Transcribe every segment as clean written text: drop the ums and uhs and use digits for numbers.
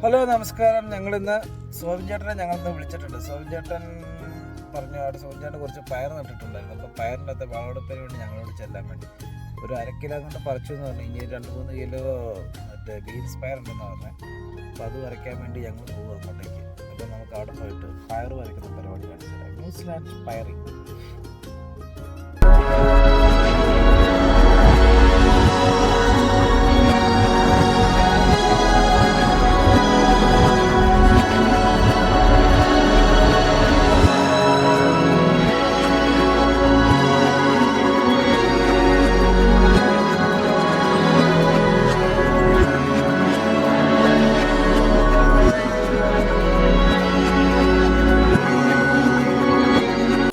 Hello നമസ്കാരം. ഞങ്ങളിന്ന് സോബിൻ ചേട്ടനെ ഞങ്ങളിന്ന് വിളിച്ചിട്ടുണ്ട്. സോബിൻ ചേട്ടൻ പറഞ്ഞു അവിടെ സോബിൻ ചേട്ടൻ കുറച്ച് പയർ നട്ടിട്ടുണ്ടായിരുന്നു. അപ്പോൾ പയറിൻ്റെ അകത്ത് വിളവെടുപ്പിന് വേണ്ടി ഞങ്ങളോട് ചെല്ലാൻ വേണ്ടി ഒരു 1/2 കിലോ കൊണ്ട് പറിച്ചു എന്ന് പറഞ്ഞു. ഇനി 2-3 കിലോ മറ്റേ ബീൻസ് പയർ ഉണ്ടെന്ന് പറഞ്ഞത്. അപ്പോൾ അത് വരയ്ക്കാൻ വേണ്ടി ഞങ്ങൾ പോകും അങ്ങോട്ടേക്ക്. അപ്പോൾ നമുക്ക് അവിടെ പോയിട്ട് പയർ വരയ്ക്കുന്ന പരിപാടി കാണിച്ചില്ല. New Zealand Pierre.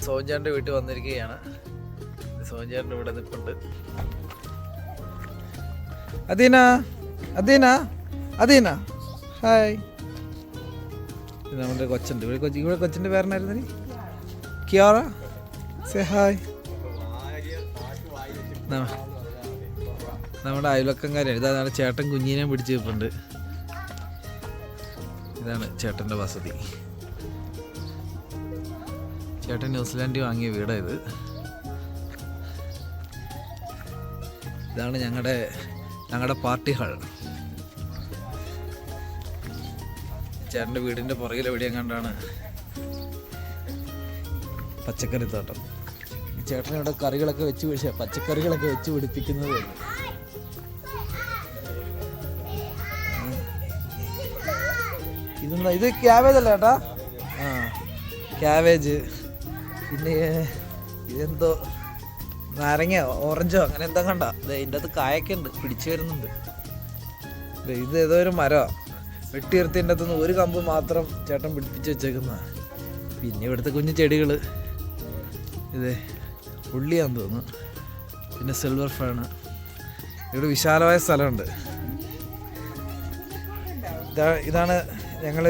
സോഞ്ചാൻ്റെ വീട്ടിൽ വന്നിരിക്കുകയാണ്. സോഞ്ചാൻ്റെ ഇവിടെ നിൽപ്പുണ്ട്. അദീന അദീന അദീന ഹായ്. നമ്മുടെ കൊച്ചുണ്ട് ഇവിടെ കൊച്ചിൻ്റെ പേരെന്നായിരുന്നു? കിയാറ. Say hi. നമ്മുടെ അയൽവക്കംകാരാണ്. ഇതാണ് ചേട്ടൻ കുഞ്ഞിനെ പിടിച്ച് നിൽപ്പുണ്ട്. ഇതാണ് ചേട്ടൻ്റെ വസതി. ചേട്ടൻ ന്യൂസിലാൻഡിൽ വാങ്ങിയ വീടായത്. ഇതാണ് ഞങ്ങളുടെ പാർട്ടി ഹാൾ. ചേട്ടൻ്റെ വീടിൻ്റെ പുറകിൽ എവിടെയും കണ്ടാണ് പച്ചക്കറിത്തോട്ടം. ചേട്ടൻ ഇവിടെ കറികളൊക്കെ വെച്ച് പിടിച്ച പച്ചക്കറികളൊക്കെ വെച്ച് പിടിപ്പിക്കുന്നത്. ഇതെന്താ ഇത്? ക്യാബേജ് അല്ല ചേട്ടാ? ആ, ക്യാബേജ്. പിന്നെ ഇതെന്തോ നാരങ്ങ ഓറഞ്ചോ അങ്ങനെ എന്താ കണ്ട. ഇതിൻ്റെ അകത്ത് കായൊക്കെ ഉണ്ട്, പിടിച്ചു വരുന്നുണ്ട്. ഇത് ഏതോ ഒരു മരമാണ് വെട്ടിയെടുത്തതിൻ്റെ അകത്തുനിന്ന് ഒരു കമ്പ് മാത്രം ചേട്ടൻ പിടിപ്പിച്ച് വെച്ചേക്കുന്ന. പിന്നെ ഇവിടുത്തെ കുഞ്ഞു ചെടികൾ, ഇത് ഉള്ളിയാന്ന് തോന്നുന്നു. പിന്നെ സിൽവർ ഫേണ്. ഇവിടെ വിശാലമായ സ്ഥലമുണ്ട്. ഇതാണ് ഞങ്ങൾ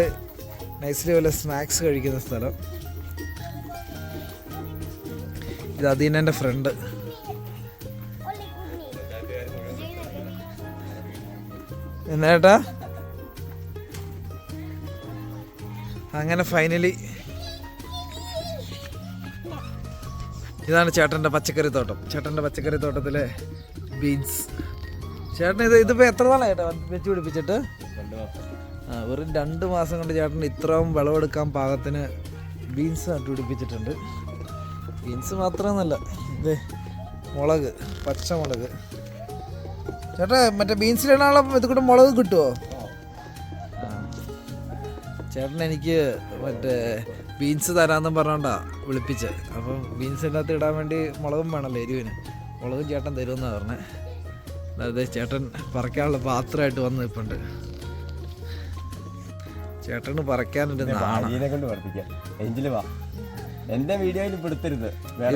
നൈസ്ലി പോലെ സ്നാക്സ് കഴിക്കുന്ന സ്ഥലം. ഇത് അദീനൻ്റെ ഫ്രണ്ട്. എന്നേട്ടാ അങ്ങനെ ഫൈനലി ഇതാണ് ചേട്ടൻ്റെ പച്ചക്കറി തോട്ടം. ചേട്ടൻ്റെ പച്ചക്കറി തോട്ടത്തിലെ ബീൻസ്. ചേട്ടൻ ഇതിപ്പോൾ എത്ര നാളായി ചേട്ടാ വെച്ച് പിടിപ്പിച്ചിട്ട്? വെറും 2 മാസം കൊണ്ട് ചേട്ടൻ ഇത്രയും വിളവെടുക്കാൻ പാകത്തിന് ബീൻസ് നട്ടുപിടിപ്പിച്ചിട്ടുണ്ട്. ബീൻസ് മാത്രമൊന്നുമല്ല, ഇത് മുളക്, പച്ചമുളക്. ചേട്ടാ മറ്റേ ബീൻസിലുള്ള ഇത് കൂടെ മുളക് കിട്ടുമോ? ചേട്ടൻ എനിക്ക് മറ്റേ ബീൻസ് തരാമെന്നും പറഞ്ഞോണ്ടാ വിളിപ്പിച്ചത്. അപ്പം ബീൻസിൻ്റെ അകത്ത് ഇടാൻ വേണ്ടി മുളകും വേണമല്ലോ എരിവിന്. മുളകും ചേട്ടൻ തരുമെന്നാണ് പറഞ്ഞത്. അതായത് ചേട്ടൻ പറിക്കാനുള്ള പാത്രമായിട്ട് വന്ന് നിൽപ്പുണ്ട്. ചേട്ടന് പറിക്കാനുണ്ട് എന്റെ വീഡിയോയിൽ പെടുത്തരുത്. ഞാൻ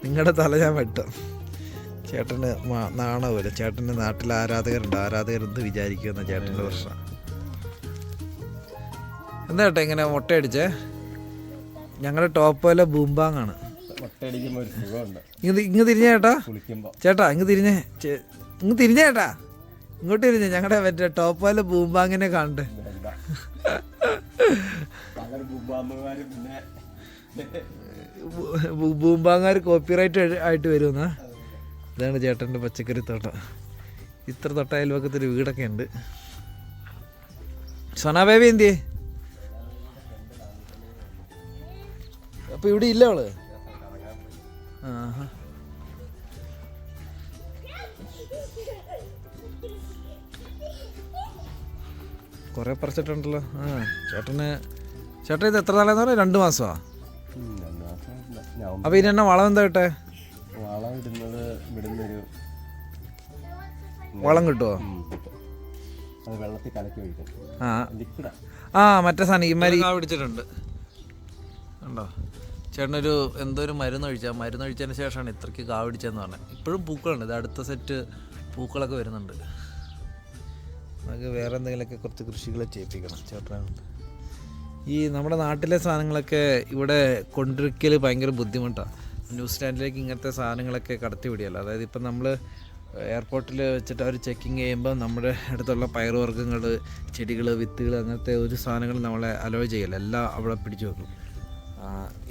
നിങ്ങളുടെ തല ഞാൻ വെട്ടും. ചേട്ടന് നാണമില്ല. ചേട്ടൻ്റെ നാട്ടിൽ ആരാധകരുണ്ട്. ആരാധകരെന്ത് വിചാരിക്കുമെന്ന ചേട്ടൻ്റെ പ്രശ്നം. എന്താ ചേട്ടാ ഇങ്ങനെ മുട്ടയടിച്ചേ? ഞങ്ങളുടെ ടോപ്പ് പോലെ ബൂംബാങ്ങാണ്. ഇങ്ങ് തിരിഞ്ഞ ചേട്ടാ. ചേട്ടാ ഇങ്ങ് തിരിഞ്ഞേ ചേട്ടാ. ഇങ്ങോട്ട് തിരിഞ്ഞേ. ഞങ്ങളുടെ മറ്റേ ടോപ്പ് പോലെ ബൂംബാങ്ങിനെ കാണണ്ടേ? ബൂംബാങ്ങാർ കോപ്പിറൈറ്റ് ആയിട്ട് വരുമെന്നാ. ഇതാണ് ചേട്ടൻ്റെ പച്ചക്കറി തോട്ടം. ഇത്ര തൊട്ട അയൽവക്കത്തൊരു വീടൊക്കെ ഉണ്ട്. സോനാ ബേബി എന്തിയേ? അപ്പൊ ഇവിടെ ഇല്ല അവള്? കുറെ പറിച്ചിട്ടുണ്ടല്ലോ. ചേട്ടൻ ഇത് എത്ര നാളെന്ന് പറഞ്ഞാൽ? 2 മാസമാ. അപ്പൊ ഇതിനെണ്ണ വളം എന്താ കിട്ടേ? വളം കിട്ടുമോ? മറ്റേ സാധനം ഇമാരി പിടിച്ചിട്ടുണ്ട് ഉണ്ടോ? ചേട്ടനൊരു എന്തോ ഒരു മരുന്നൊഴിച്ചതിന് ശേഷമാണ് ഇത്രയ്ക്ക് കാ പിടിച്ചതെന്ന് പറഞ്ഞത്. ഇപ്പോഴും പൂക്കളുണ്ട്. ഇത് അടുത്ത സെറ്റ് പൂക്കളൊക്കെ വരുന്നുണ്ട്. നമുക്ക് വേറെ എന്തെങ്കിലുമൊക്കെ കുറച്ച് കൃഷികൾ ചെയ്യിപ്പിക്കണം ചേട്ടനുണ്ട്. ഈ നമ്മുടെ നാട്ടിലെ സാധനങ്ങളൊക്കെ ഇവിടെ കൊണ്ടിരിക്കൽ ഭയങ്കര ബുദ്ധിമുട്ടാണ്. ന്യൂസിലാൻഡിലേക്ക് ഇങ്ങനത്തെ സാധനങ്ങളൊക്കെ കടത്തി വിടിയല്ലോ. അതായത് ഇപ്പം നമ്മൾ എയർപോർട്ടിൽ വെച്ചിട്ട് അവർ ചെക്കിങ് ചെയ്യുമ്പോൾ നമ്മുടെ അടുത്തുള്ള പയറുവർഗ്ഗങ്ങൾ, ചെടികൾ, വിത്തുകൾ, അങ്ങനത്തെ ഒരു സാധനങ്ങൾ നമ്മളെ അലോ ചെയ്യില്ല, എല്ലാം അവിടെ പിടിച്ചു വെക്കും.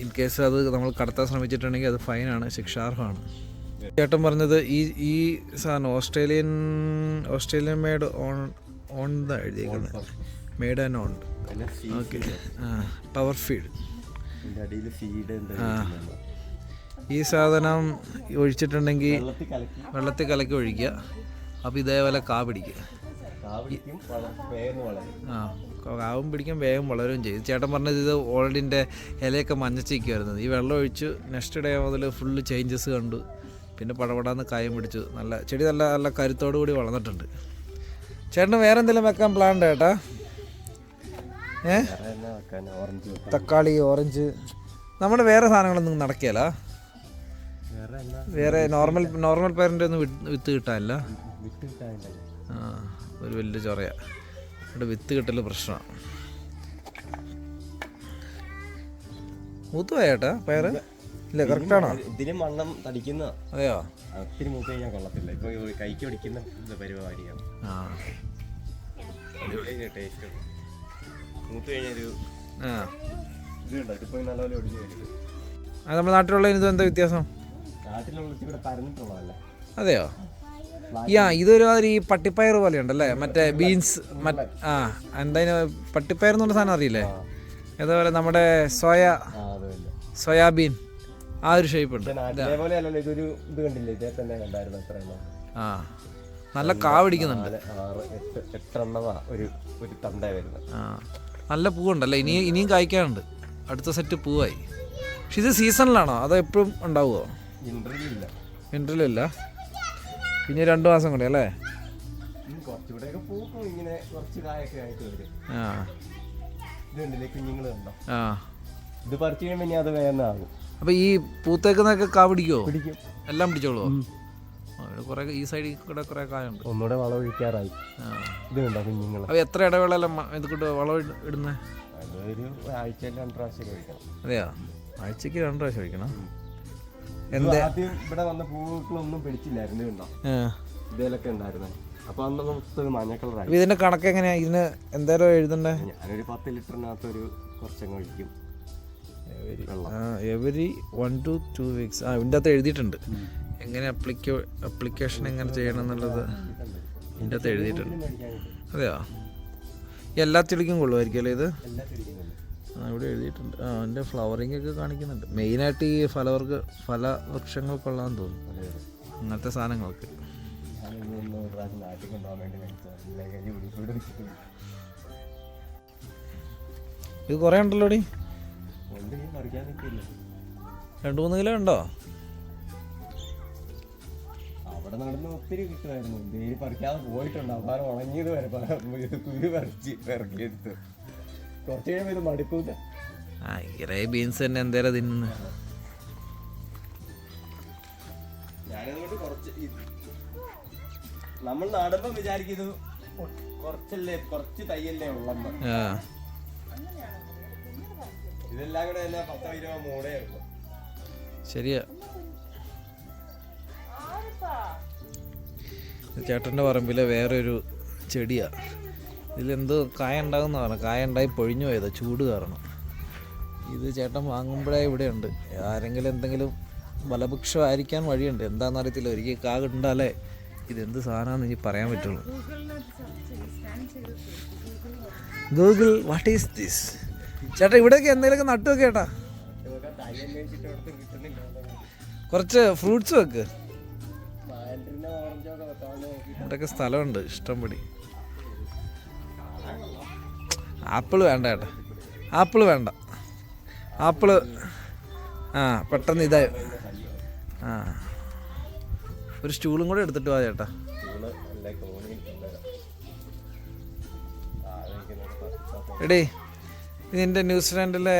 ഇൻ കേസ് അത് നമ്മൾ കടത്താൻ ശ്രമിച്ചിട്ടുണ്ടെങ്കിൽ അത് ഫൈനാണ്, ശിക്ഷാർഹമാണ്. ചേട്ടൻ പറഞ്ഞത് ഈ സാധനം ഓസ്ട്രേലിയൻ മെയ്ഡ് ഓൺ എഴുതിയേക്കുന്നത്, made and on. Okay, power feed. ഈ സാധനം ഒഴിച്ചിട്ടുണ്ടെങ്കിൽ വെള്ളത്തിൽ കലക്കി ഒഴിക്കുക. അപ്പോൾ ഇതേപോലെ പിടിക്കുക. കാവും പിടിക്കും, വേഗം വളരുകയും ചെയ്യും. ചേട്ടൻ പറഞ്ഞത് ഇത് ഓൾഡിൻ്റെ ഇലയൊക്കെ മഞ്ഞച്ചിരിക്കുമായിരുന്നു. ഈ വെള്ളം ഒഴിച്ച് നെക്സ്റ്റ് ഡേ മുതൽ ഫുള്ള് ചേഞ്ചസ് കണ്ടു. പിന്നെ പടപടാന്ന് കായം പിടിച്ചു. നല്ല ചെടി നല്ല നല്ല കരുത്തോടു കൂടി വളർന്നിട്ടുണ്ട്. ചേട്ടന് വേറെ എന്തെങ്കിലും വെക്കാൻ പ്ലാൻ ഉണ്ട് ചേട്ടാ? തക്കാളി, ഓറഞ്ച്, നമ്മുടെ വേറെ സാധനങ്ങളൊന്നും നടക്കിയല്ല. വേറെ നോർമൽ പയറിൻ്റെ ഒന്നും വിത്ത് കിട്ടാനില്ല. ഒരു വലിയ ചൊറയാ ഇവിടെ, വിത്ത് കിട്ടൽ പ്രശ്നമാണ്. മൂത്ത് പോയേട്ടാ പയറ്? ഇല്ല, കറക്റ്റാണോ? ഇതിന് മണ്ണം തടിക്കുന്ന. അതെയോ? ഒത്തിരി മൂത്ത് കഴിഞ്ഞാൽ കൊള്ളത്തില്ല. ഇപ്പൊ കൈക്ക് പിടിക്കുന്ന പരിപാടിയാണ്. ടേസ്റ്റ് മൂത്ത് കഴിഞ്ഞൊരു ഇതുണ്ടോ, ഇതിപ്പോ നല്ലപോലെ ഒടിഞ്ഞു വരുന്നത്. അത് നമ്മുടെ നാട്ടിലുള്ള ഇത് എന്താ വ്യത്യാസം? നാട്ടിലുള്ള ഇവിടെ പരന്നിട്ടുള്ളതല്ലേ. അതെയോ? ഇതൊരു ഈ പട്ടിപ്പയർ പോലെ ഉണ്ടല്ലേ, മറ്റേ ബീൻസ്. എന്താ പട്ടിപ്പയർ എന്ന് പറഞ്ഞ സാധനം അറിയില്ലേ? അതേപോലെ നമ്മുടെ സോയാബീൻ, ആ ഒരു ഷേപ്പ് ഉണ്ട്. നല്ല പിടിക്കുന്നുണ്ട്. നല്ല പൂവുണ്ടല്ലേ. ഇനിയും കായ്ക്കാനുണ്ട്. അടുത്ത സെറ്റ് പൂവായി. പക്ഷെ ഇത് സീസണിലാണോ അതോ എപ്പോഴും ഉണ്ടാവുമോ? വിൻ്ററിലില്ല. പിന്നെ 2 മാസം കൂടെ അല്ലേ? ഇത് പറിച്ചു കഴിയുമ്പോൾ ഇനി അത് വേഗം ആകും. അപ്പൊ ഈ പൂത്തേക്കുന്നൊക്കെ പിടിക്കുമോ? എല്ലാം പിടിച്ചോളൂ. കുറെ ഈ സൈഡിൽ കൂടെ കുറെ കായുണ്ട്. ഒന്നുകൂടെ വളം ഒഴിക്കാറായി. ഇതുണ്ടോ കുഞ്ഞുങ്ങൾ? അപ്പൊ എത്ര ഇടവേളെല്ലാം ഇത് കൂട്ട് വളം ഇടുന്നത്? അതൊരു ആഴ്ചയിൽ 2 പ്രാവശ്യം ഒഴിക്കണം. അതെയോ? ആഴ്ചക്ക് 2 പ്രാവശ്യം ഒഴിക്കണം. ആദ്യം ഇവിടെ വന്ന പൂക്കളൊന്നും പിടിച്ചില്ലായിരുന്നു. ഇതുണ്ടോ, ഇതിലൊക്കെ ഉണ്ടായിരുന്നു. അപ്പൊ അന്ന് മഞ്ഞ കളറായി. ഇതിന്റെ കണക്ക് എങ്ങനെയാ? ഇതിന് എന്തായാലും എഴുതണ്ടേ? ഞാനൊരു 10 ലിറ്ററിനകത്ത് ഒരു കുറച്ചങ്ങ് ഒഴിക്കും. Every 1 to 2 weeks. ഇതിൻ്റെ അകത്ത് എഴുതിയിട്ടുണ്ട് എങ്ങനെ അപ്ലിക്കേഷൻ എങ്ങനെ ചെയ്യണം എന്നുള്ളത്. ഇതിൻ്റെ അകത്ത് എഴുതിയിട്ടുണ്ട്. അതെയോ? എല്ലാ ചെടിക്കും കൊള്ളുമായിരിക്കും അല്ലേ ഇത്? ഇവിടെ എഴുതിയിട്ടുണ്ട്. അതിൻ്റെ ഫ്ലവറിങ് ഒക്കെ കാണിക്കുന്നുണ്ട്. മെയിനായിട്ട് ഈ ഫലവൃക്ഷങ്ങൾക്കുള്ളതെന്ന് തോന്നുന്നു, അങ്ങനത്തെ സാധനങ്ങൾക്ക്. ഇത് കുറേ ഉണ്ടല്ലോ ഡി. 2-3 കിലോ ഉണ്ടോ? അവിടെ നടന്ന് ഒത്തിരി കിട്ടുമായിരുന്നു. ഡെയിലി പറിക്കാതെ പോയിട്ടുണ്ട്. അവസാനം ഉണങ്ങിയത് വരെ കുരു പറിച്ച് ഇറക്കിയെടുത്ത്. കുറച്ച് കഴിയുമ്പോൾ ഇത് മടുക്കൂല. ഇങ്ങനെ ബീൻസ് തന്നെ എന്തേലും തിന്നുന്നു. ഞാനതുകൊണ്ട് കുറച്ച് നമ്മൾ നടുമ്പോ വിചാരിക്കുന്നത് കുറച്ച് തയ്യല്ലേ ഉള്ളെന്ന്. ഇതെല്ലാം കൂടെ 10-20 മൂടേ ഉള്ളു. ശരിയാ. ചേട്ടൻ്റെ പറമ്പിലെ വേറൊരു ചെടിയാ. ഇതിലെന്തോ കായ ഉണ്ടാകുന്ന പറഞ്ഞു. കായ ഉണ്ടായി പൊഴിഞ്ഞു പോയതാ ചൂട് കാരണം. ഇത് ചേട്ടൻ വാങ്ങുമ്പോഴേ ഇവിടെ ഉണ്ട്. ആരെങ്കിലും എന്തെങ്കിലും ബലഭുക്ഷമായിരിക്കാൻ വഴിയുണ്ട്. എന്താണെന്ന് അറിയത്തില്ല. ഒരിക്കൽ കാ ഉണ്ടാലേ ഇതെന്ത് സാധനമാണെന്ന് എനിക്ക് പറയാൻ പറ്റുള്ളൂ. Google what is this? ചേട്ടാ ഇവിടെയൊക്കെ എന്തെങ്കിലുമൊക്കെ നട്ടുവെക്കെ ചേട്ടാ. കുറച്ച് ഫ്രൂട്ട്സ് വെക്ക്. ഇവിടെയൊക്കെ സ്ഥലമുണ്ട് ഇഷ്ടംപടി. ആപ്പിൾ വേണ്ട ചേട്ടാ, ആപ്പിൾ വേണ്ട. ആപ്പിള് പെട്ടെന്ന് ഇതായി. ഒരു സ്റ്റൂളും കൂടെ എടുത്തിട്ട് പോവാ ചേട്ടാ. എടീ, നിന്റെ ന്യൂസിലാൻഡിലെ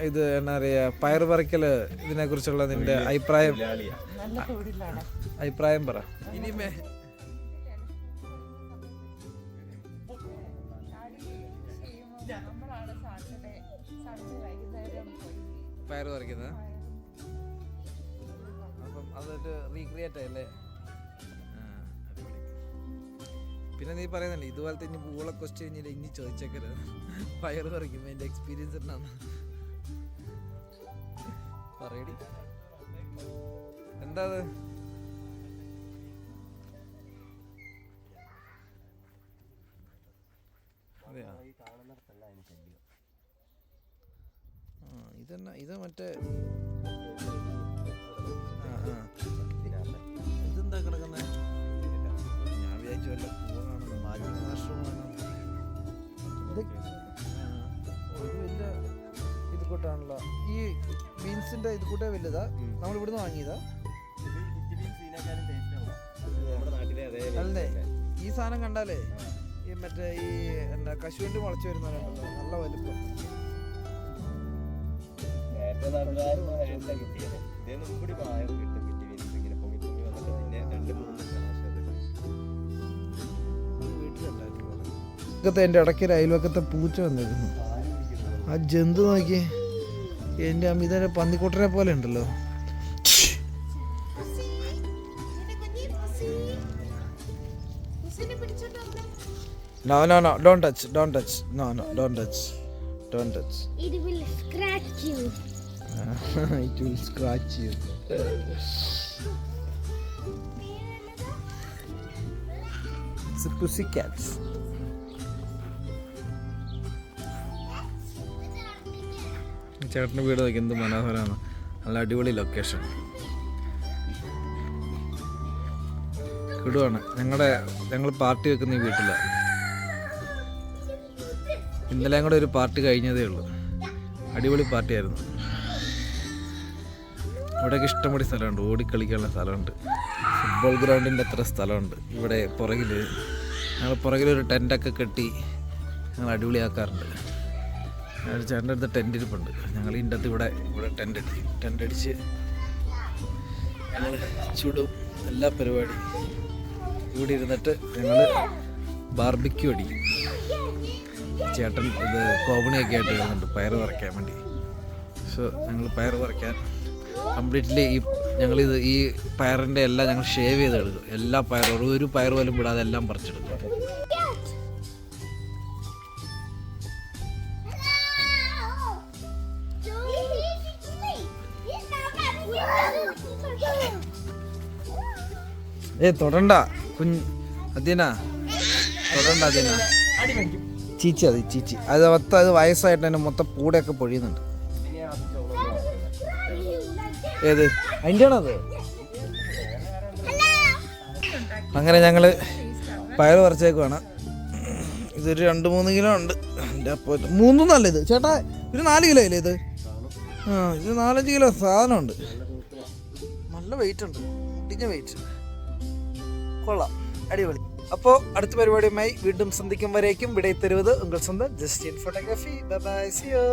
ഇത് എന്നാ പറയുക, പയർ പറിക്കല്, ഇതിനെ കുറിച്ചുള്ള നിന്റെ അഭിപ്രായം പറ. ഇനിമേ പയർ പറിക്കുന്നത് അപ്പം അതൊരു റീക്രിയേറ്റ് ആയല്ലേ? പിന്നെ നീ പറയുന്നില്ലേ ഇതുപോലത്തെ ഇനി പൂളെ ക്വസ്റ്റ്യൻ കഴിഞ്ഞില്ല ഇനി ചോദിച്ചേക്കരുത്, പയറ് പറിക്കും എൻ്റെ എക്സ്പീരിയൻസ് എന്നാണ്. പറയടി എന്താ അത്? അതെയാ, ഇതെന്നാ ഇത് മറ്റേ ഇതെന്താ കിടക്കുന്നത്? ഞാൻ വിചാരിച്ചു വല്ല പൂവാണെന്ന്, മാജിക് മഷ്റൂമാണ്. ഇത് വലിയ ഇത് കൂട്ടാണല്ലോ. ഈ ബീൻസിന്റെ ഇത് കൂട്ടേ വലുതാ? നമ്മൾ ഇവിടുന്ന് വാങ്ങിയതാ അല്ലേ? ഈ സാധനം കണ്ടാലേ ഈ മറ്റേ ഈ എന്താ കശുവണ്ടി മുളച്ചു വരുന്നവരുണ്ടല്ലോ, നല്ല വലുപ്പം. എൻ്റെ ഇടയ്ക്കൊരു അയൽവക്കത്തെ പൂച്ച വന്നിരുന്നു. ആ ജന്തു നോക്കി എൻ്റെ അമിതനെ പന്നിക്കുട്ടനെ പോലെ ഉണ്ടല്ലോ. No, no, no, don't touch, don't touch. No, no, don't touch. Don't touch. It will scratch you. It will scratch you. It's a pussycat. ചേട്ടൻ്റെ വീട് നോക്കി എന്ത് മനോഹരമാണ്, നല്ല അടിപൊളി ലൊക്കേഷൻ. കിടുവാണ്. ഞങ്ങൾ പാർട്ടി വെക്കുന്ന ഈ വീട്ടിലാണ്. ഇന്നലെ കൂടെ ഒരു പാർട്ടി കഴിഞ്ഞതേ ഉള്ളൂ, അടിപൊളി പാർട്ടിയായിരുന്നു. ഇവിടെയൊക്കെ ഇഷ്ടംപടി സ്ഥലമുണ്ട്, ഓടിക്കളിക്കാനുള്ള സ്ഥലമുണ്ട്, ഫുട്ബോൾ ഗ്രൗണ്ടിൻ്റെ അത്ര സ്ഥലമുണ്ട്. ഇവിടെ ഞങ്ങൾ പുറകിലൊരു ടെൻറ്റൊക്കെ കെട്ടി ഞങ്ങൾ അടിപൊളിയാക്കാറുണ്ട്. ചേട്ടൻ്റെ അടുത്ത് ടെൻ്റ് ഇരിപ്പുണ്ട്. ഞങ്ങൾ ഇതിൻ്റെ അകത്ത് ഇവിടെ ടെൻ്റ് അടിച്ച് ഞങ്ങൾ ചുടും എല്ലാ പരിപാടി. ഇവിടെ ഇരുന്നിട്ട് ഞങ്ങൾ ബാർബിക്യൂ അടിക്കും. ചേട്ടൻ ഇത് കോവണിയൊക്കെ ആയിട്ട് വരുന്നുണ്ട് പയറ് പറിക്കാൻ വേണ്ടി. സോ ഞങ്ങൾ പയറ് പറിക്കാൻ കംപ്ലീറ്റ്ലി ഞങ്ങളിത് ഈ പയറിൻ്റെ എല്ലാം ഞങ്ങൾ ഷേവ് ചെയ്തെടുക്കും. എല്ലാ പയറും ഒരു പയർ പോലും വിടാതെ എല്ലാം പറിച്ചെടുക്കും. തൊടണ്ട അതീന, തൊടണ്ട അതീന. ചീച്ചി അത് ചീച്ചി അത് മൊത്തം അത് വയസ്സായിട്ട് തന്നെ മൊത്തം പൂടയൊക്കെ പൊഴിയുന്നുണ്ട്. ഏത് അതിൻ്റെ ആണത്? അങ്ങനെ ഞങ്ങൾ പയറ് പറിച്ചേക്കുവാണ്. ഇതൊരു 2-3 കിലോ ഉണ്ട്. എൻ്റെ അപ്പോൾ 3 ഇത് ചേട്ടാ, ഒരു 4 കിലോ അല്ലേ ഇത്? ഇത് 4-5 കിലോ സാധനമുണ്ട്. നല്ല വെയിറ്റ് ഉണ്ട്, മുടിഞ്ഞ വെയിറ്റ്. കൊള്ളാം, അടിപൊളി. അപ്പോൾ അടുത്ത പരിപാടിയുമായി വീണ്ടും സന്ധിക്കും വരേക്കും വിട തരുவது ഉങ്ങൾ സ്വന്തം Justin photography. Bye bye, see U.